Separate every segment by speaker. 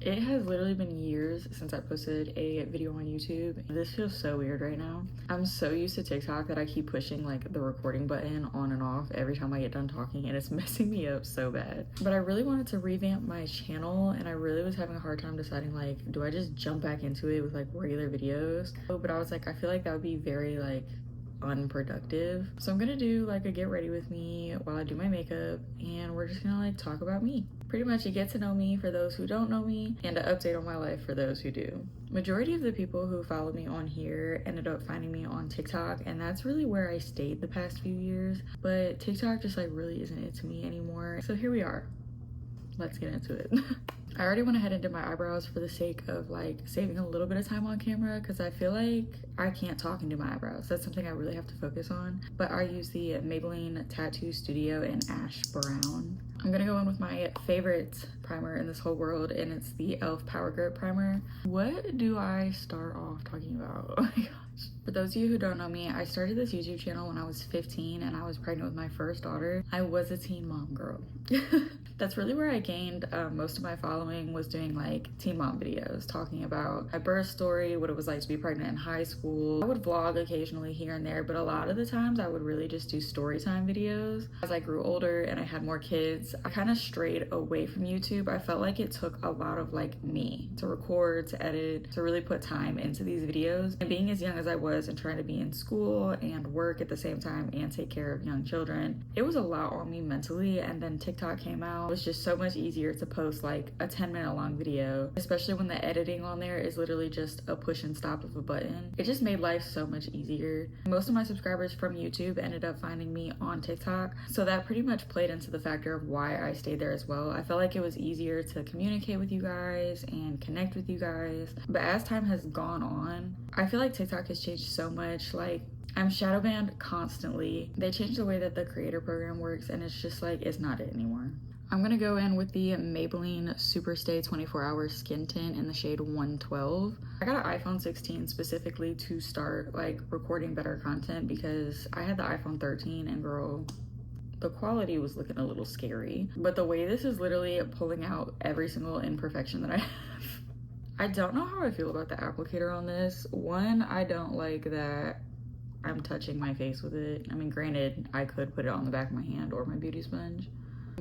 Speaker 1: It has literally been years since I posted a video on YouTube. This feels so weird right now. I'm so used to TikTok that I keep pushing like the recording button on and off every time I get done talking, and it's messing me up so bad. But I really wanted to revamp my channel, and I really was having a hard time deciding like, do I just jump back into it with like regular videos? But I was like, I feel like that would be very like unproductive. So I'm gonna do like a get ready with me while I do my makeup, and we're just gonna like talk about me. Pretty much a get to know me for those who don't know me, and an update on my life for those who do. Majority of the people who follow me on here ended up finding me on TikTok, and that's really where I stayed the past few years. But TikTok just like really isn't it to me anymore. So here we are. Let's get into it. I already went ahead and did my eyebrows for the sake of like saving a little bit of time on camera, because I feel like I can't talk and do my eyebrows. That's something I really have to focus on. But I use the Maybelline Tattoo Studio in Ash Brown. I'm gonna go in with my favorite primer in this whole world, and it's the e.l.f. Power Grip Primer. What do I start off talking about? Oh my gosh. For those of you who don't know me, I started this YouTube channel when I was 15 and I was pregnant with my first daughter. I was a teen mom girl. That's really where I gained most of my following, was doing like teen mom videos, talking about my birth story, what it was like to be pregnant in high school. I would vlog occasionally here and there, but a lot of the times I would really just do story time videos. As I grew older and I had more kids, I kind of strayed away from YouTube. I felt like it took a lot of like me to record, to edit, to really put time into these videos. And being as young as I was and trying to be in school and work at the same time and take care of young children, it was a lot on me mentally. And then TikTok came out. It was just so much easier to post like a 10-minute long video, especially when the editing on there is literally just a push and stop of a button. It just made life so much easier. Most of my subscribers from YouTube ended up finding me on TikTok, so that pretty much played into the factor of why I stayed there as well. I felt like it was easier to communicate with you guys and connect with you guys. But as time has gone on, I feel like TikTok has changed so much. Like, I'm shadow banned constantly. They changed the way that the creator program works, and it's just like, it's not it anymore. I'm gonna go in with the Maybelline Superstay 24-Hour Skin Tint in the shade 112. I got an iPhone 16 specifically to start like recording better content, because I had the iPhone 13 and girl, the quality was looking a little scary. But the way this is literally pulling out every single imperfection that I have. I don't know how I feel about the applicator on this. One, I don't like that I'm touching my face with it. I mean, granted, I could put it on the back of my hand or my beauty sponge,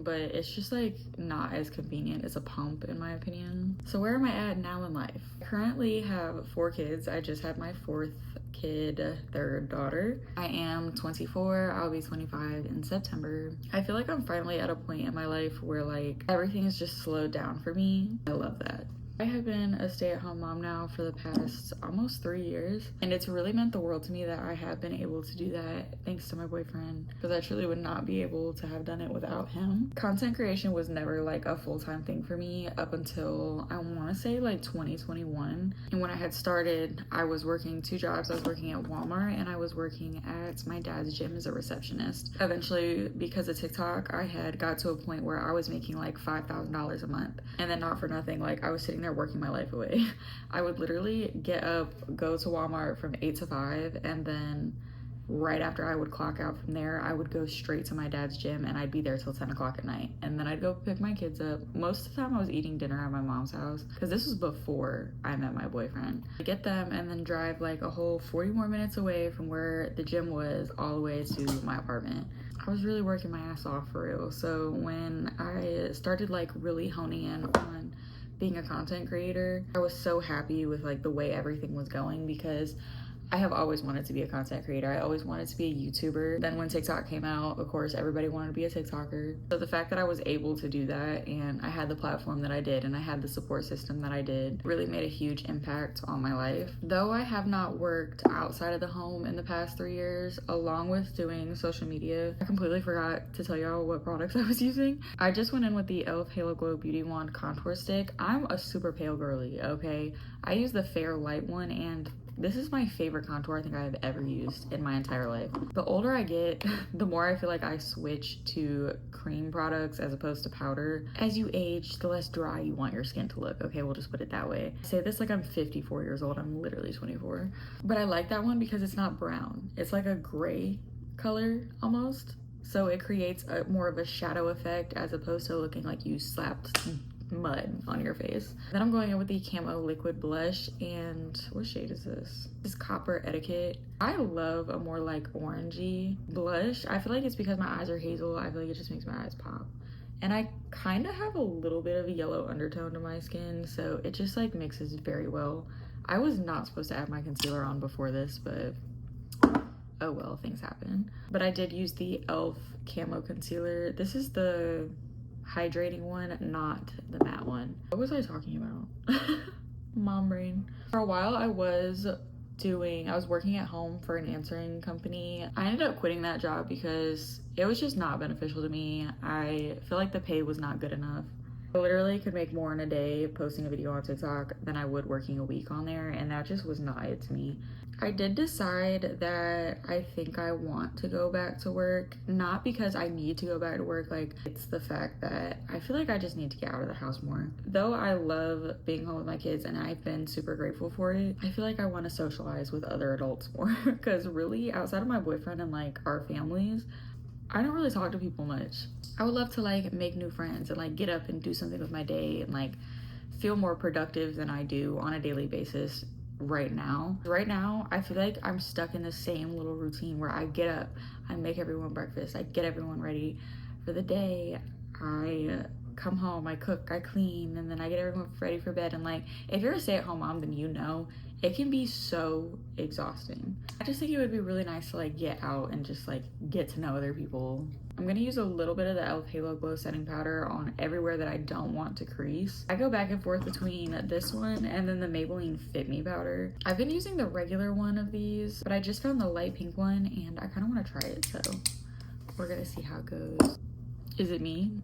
Speaker 1: but it's just like not as convenient as a pump in my opinion. So where am I at now in life? I currently have 4 kids. I just had my 4th kid, third daughter. I am 24. I'll be 25 in September. I feel like I'm finally at a point in my life where like everything is just slowed down for me. I love that. I have been a stay-at-home mom now for the past almost 3 years, and it's really meant the world to me that I have been able to do that thanks to my boyfriend, because I truly would not be able to have done it without him. Content creation was never like a full-time thing for me up until I want to say like 2021. And when I had started, I was working 2 jobs. I was working at Walmart and I was working at my dad's gym as a receptionist. Eventually, because of TikTok, I had got to a point where I was making like $5,000 a month, and then not for nothing, like I was sitting there working my life away. I would literally get up, go to Walmart from 8 to 5, and then right after I would clock out from there, I would go straight to my dad's gym, and I'd be there till 10 o'clock at night. And then I'd go pick my kids up. Most of the time I was eating dinner at my mom's house, because this was before I met my boyfriend. I get them and then drive like a whole 40 more minutes away from where the gym was all the way to my apartment. I was really working my ass off for real. So when I started like really honing in on being a content creator, I was so happy with like the way everything was going, because I have always wanted to be a content creator. I always wanted to be a YouTuber. Then when TikTok came out, of course, everybody wanted to be a TikToker. So the fact that I was able to do that, and I had the platform that I did, and I had the support system that I did, really made a huge impact on my life. Though I have not worked outside of the home in the past 3 years, along with doing social media, I completely forgot to tell y'all what products I was using. I just went in with the e.l.f. Halo Glow Beauty Wand Contour Stick. I'm a super pale girly, okay? I use the Fair Light one, and this is my favorite contour I think I have ever used in my entire life. The older I get, the more I feel like I switch to cream products as opposed to powder. As you age, the less dry you want your skin to look. Okay, we'll just put it that way. I say this like I'm 54 years old. I'm literally 24. But I like that one because it's not brown. It's like a gray color almost. So it creates more of a shadow effect as opposed to looking like you slapped mud on your face. Then I'm going in with the Camo Liquid Blush, and what shade is this? This Copper Etiquette. I love a more like orangey blush. I feel like it's because my eyes are hazel. I feel like it just makes my eyes pop. And I kind of have a little bit of a yellow undertone to my skin, so it just like mixes very well. I was not supposed to add my concealer on before this, but oh well, things happen. But I did use the e.l.f. Camo Concealer. This is the hydrating one, not the matte one. What was I talking about? Mom brain. For a while I was working at home for an answering company. I ended up quitting that job because it was just not beneficial to me. I feel like the pay was not good enough. I literally could make more in a day posting a video on TikTok than I would working a week on there, and that just was not it to me. I did decide that I think I want to go back to work, not because I need to go back to work, like it's the fact that I feel like I just need to get out of the house more. Though I love being home with my kids and I've been super grateful for it, I feel like I want to socialize with other adults more because really outside of my boyfriend and like our families, I don't really talk to people much. I would love to like make new friends and like get up and do something with my day and like feel more productive than I do on a daily basis right now. I feel like I'm stuck in the same little routine where I get up, I make everyone breakfast, I get everyone ready for the day, I come home, I cook, I clean, and then I get everyone ready for bed. And like, if you're a stay-at-home mom, then you know it can be so exhausting. I just think it would be really nice to like get out and just like get to know other people. I'm gonna use a little bit of the e.l.f. Halo Glow setting powder on everywhere that I don't want to crease. I go back and forth between this one and then the Maybelline Fit Me powder. I've been using the regular one of these, but I just found the light pink one and I kind of want to try it, so we're gonna see how it goes. Is it me?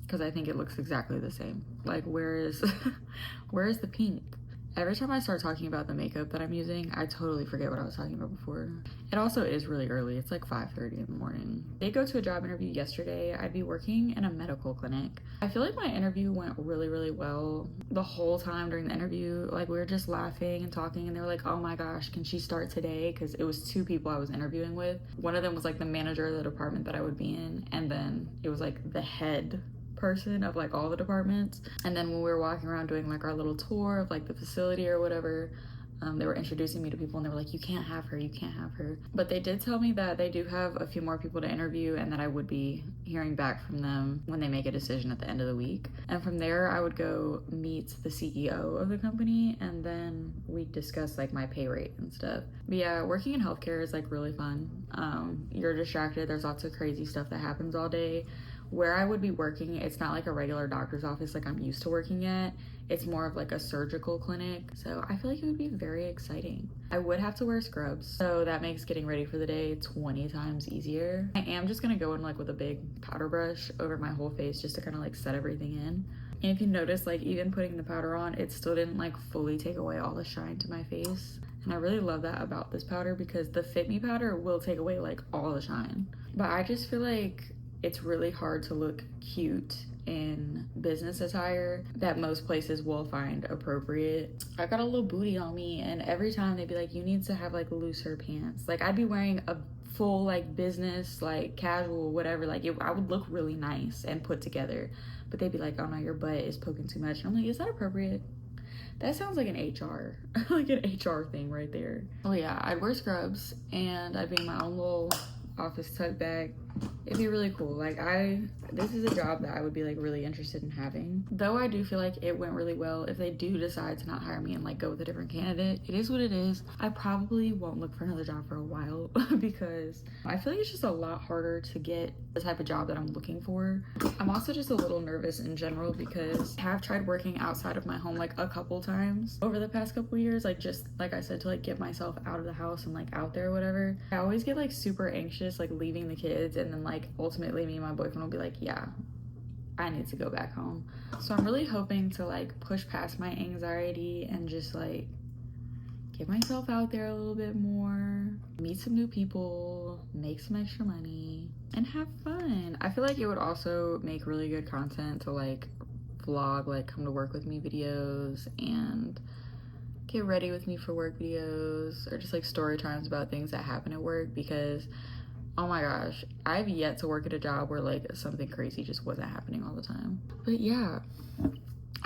Speaker 1: Because I think it looks exactly the same. Like, where is the pink? Every time I start talking about the makeup that I'm using, I totally forget what I was talking about before. It also is really early. It's like 5:30 in the morning. I did go to a job interview yesterday. I'd be working in a medical clinic. I feel like my interview went really, really well. The whole time during the interview, like we were just laughing and talking, and they were like, oh my gosh, can she start today? Because it was 2 people I was interviewing with. One of them was like the manager of the department that I would be in, and then it was like the head person of like all the departments. And then when we were walking around doing like our little tour of like the facility or whatever, they were introducing me to people and they were like, you can't have her, you can't have her. But they did tell me that they do have a few more people to interview and that I would be hearing back from them when they make a decision at the end of the week. And from there I would go meet the CEO of the company and then we discuss like my pay rate and stuff. But yeah, working in healthcare is like really fun. You're distracted, there's lots of crazy stuff that happens all day. Where I would be working, it's not like a regular doctor's office like I'm used to working at. It's more of like a surgical clinic. So I feel like it would be very exciting. I would have to wear scrubs, so that makes getting ready for the day 20 times easier. I am just gonna go in like with a big powder brush over my whole face just to kind of like set everything in. And if you notice, like even putting the powder on, it still didn't like fully take away all the shine to my face. And I really love that about this powder because the Fit Me powder will take away like all the shine. But I just feel like it's really hard to look cute in business attire that most places will find appropriate. I got a little booty on me and every time they'd be like, you need to have like looser pants. Like I'd be wearing a full like business, like casual, whatever. Like I would look really nice and put together. But they'd be like, oh no, your butt is poking too much. And I'm like, is that appropriate? That sounds like an HR, like an HR thing right there. Oh yeah, I'd wear scrubs and I'd be in my own little office tuck bag. It'd be really cool. Like this is a job that I would be like really interested in having. Though I do feel like it went really well. If they do decide to not hire me and like go with a different candidate, it is what it is. I probably won't look for another job for a while because I feel like it's just a lot harder to get the type of job that I'm looking for. I'm also just a little nervous in general because I have tried working outside of my home like a couple times over the past couple years, like just like I said, to like get myself out of the house and like out there or whatever. I always get like super anxious like leaving the kids, and then like ultimately me and my boyfriend will be like, yeah, I need to go back home. So I'm really hoping to like push past my anxiety and just like get myself out there a little bit more, meet some new people, make some extra money, and have fun. I feel like it would also make really good content to like vlog like come to work with me videos and get ready with me for work videos, or just like story times about things that happen at work, because oh my gosh, I've yet to work at a job where like something crazy just wasn't happening all the time. But yeah,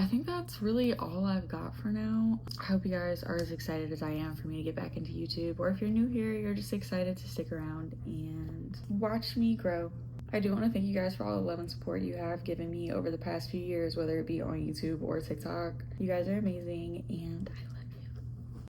Speaker 1: I think that's really all I've got for now. I hope you guys are as excited as I am for me to get back into YouTube, or if you're new here, you're just excited to stick around and watch me grow. I do want to thank you guys for all the love and support you have given me over the past few years, whether it be on YouTube or TikTok. You guys are amazing, and I